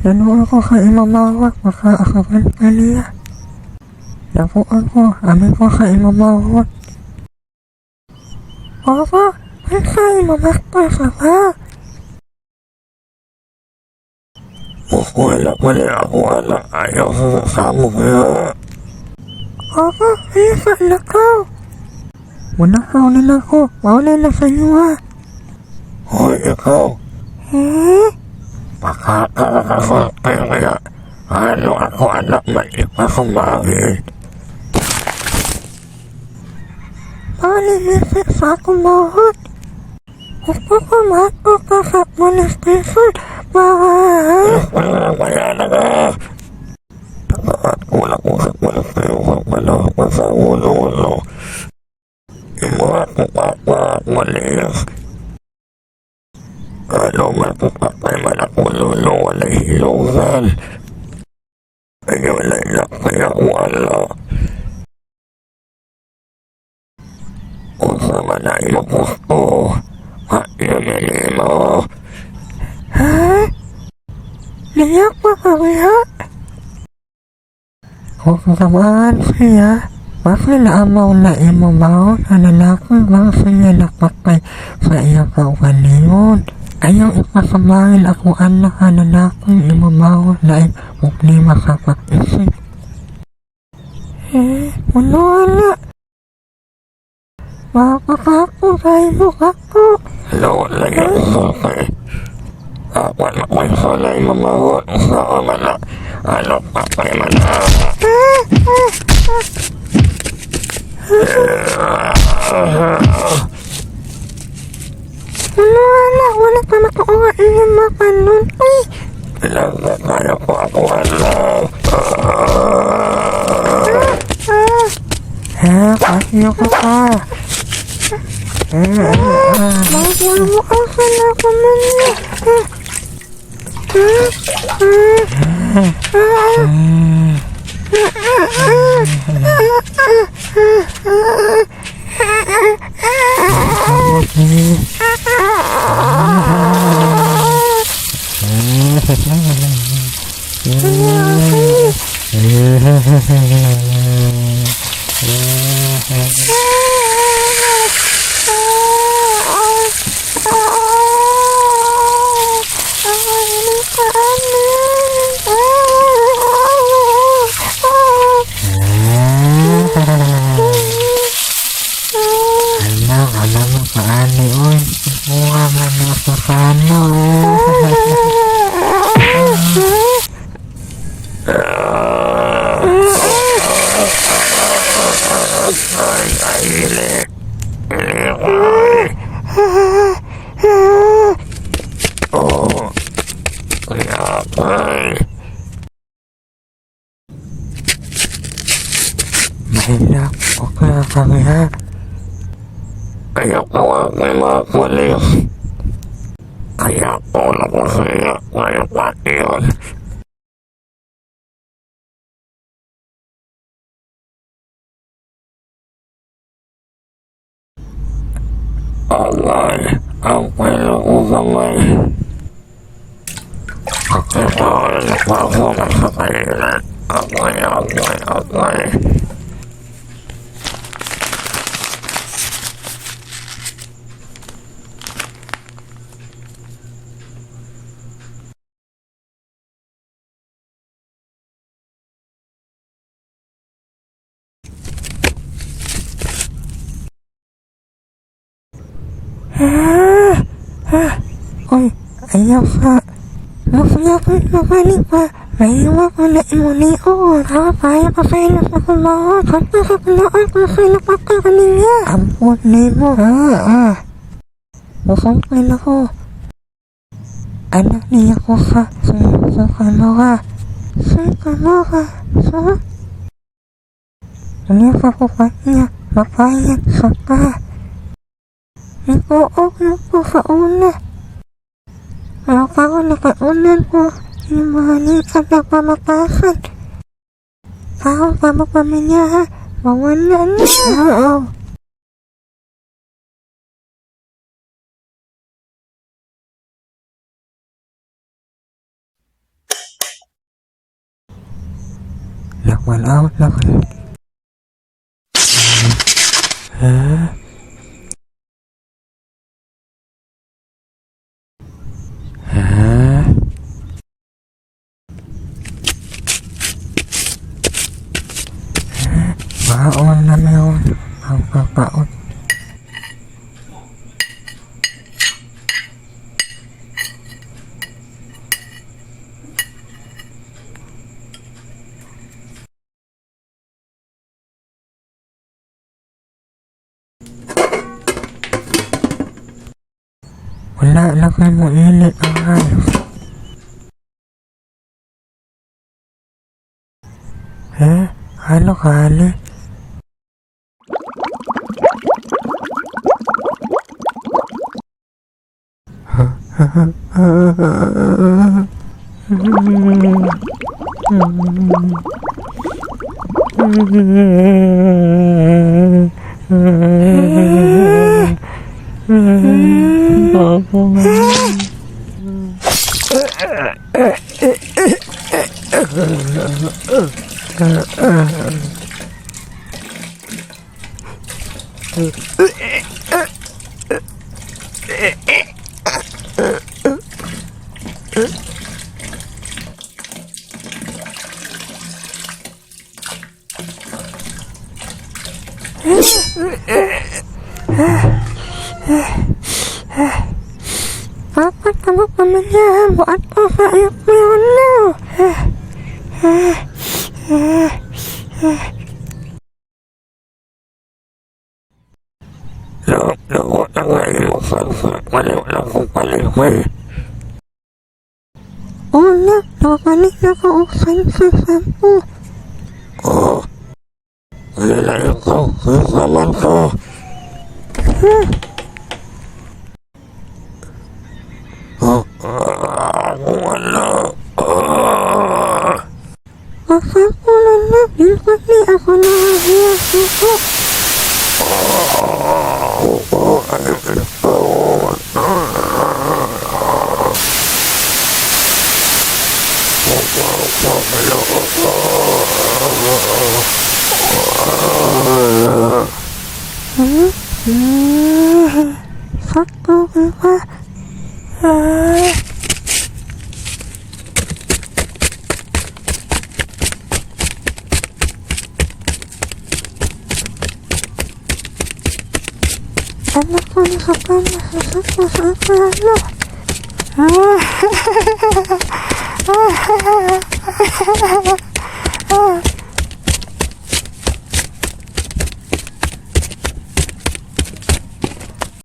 Nanuwa ko kay Imamawak, makaakaban ka niya. Napuan ko, amin ko kay Imamawak. Opo, ay kay Imamakta sa ba? Wala pa niya ako anak, ayaw sa kasama kaya. Opo, ay sa lakaw. Manakaw na ako, maulay na sa iyo ha. Hoy, ikaw, Eh? pakakakasal kayo kaya. Ano ako anak, may ipasumagin. Palilisik sa akong mahot. Gusto ko mato ka sa molestation, mahal. Kaya na ka. At kulang ko sa kulang kayo sa panahon sa ulo-ulo. Imuha ko papa at malis. Ano matupapay man ako lulo, walay hilugan. Kaya walay na kaya wala. Kung sa manay mo gusto, at yun mo. Ha? Liyak pa kami ha? Kung samahan siya, bakit naamaw na imamaw na lalaki bang siya nakapay sa iyang kaugalingon? Ayaw ipasamahin ako anak na lalaki imamaw na problema sa pag-isip. Wala. Makakako tayo mo kako. Lola yung sultay. Apan ako'y salay mamawat sa amana. Ano pa kay mana? Wala pa matuwa iyong mapanon. Pinagda kaya po ako alam. Kasi ako pa. Bakit mo ako na kumanya? Alam mo paano oy? Mukha man ako paano Mahilap, okay kami ha. Kaya ko may mga pulis. Kaya ko nakasaya kaya pati yun. Alay, ang pwede ko gamay. Kakitahin pa ako na sa kanila. Agay. Oy, ayaw ka. Masaya ko nabalik pa. Mahiwa ko na imuli o. Kapaya pa sa ilas na kumawa. Kapta sa kulaan ko sa ilapat ka kanina. Ampun mo ha. Busang kain ako. Anak niya ko ka. Sukan mo ka. Ano pa ko pa niya. Mapayag sa ka. Nag-uog na po sa una. Ako nakaunan po. Yung mga nikab na pamatasan. Ako pa magpamilya ha. Mawala na. Oo. wala ako lang. Baon na meron ang papaot. Wala na kayo mo ilit ang ayos. Ano kali? Dapat kamu pamilya buat ko sa iyong piwala. Lagot na ngayon mo sansak. Maliw lang kong palimay. Una, nakabalik na ka usan sa sampo. Nilayo ko. Sasaman ko. Wala. Masampo na na, kasi ako nahahiya suko. Sakto ka ba? Anak ko na sa pamasasok mo sa plano.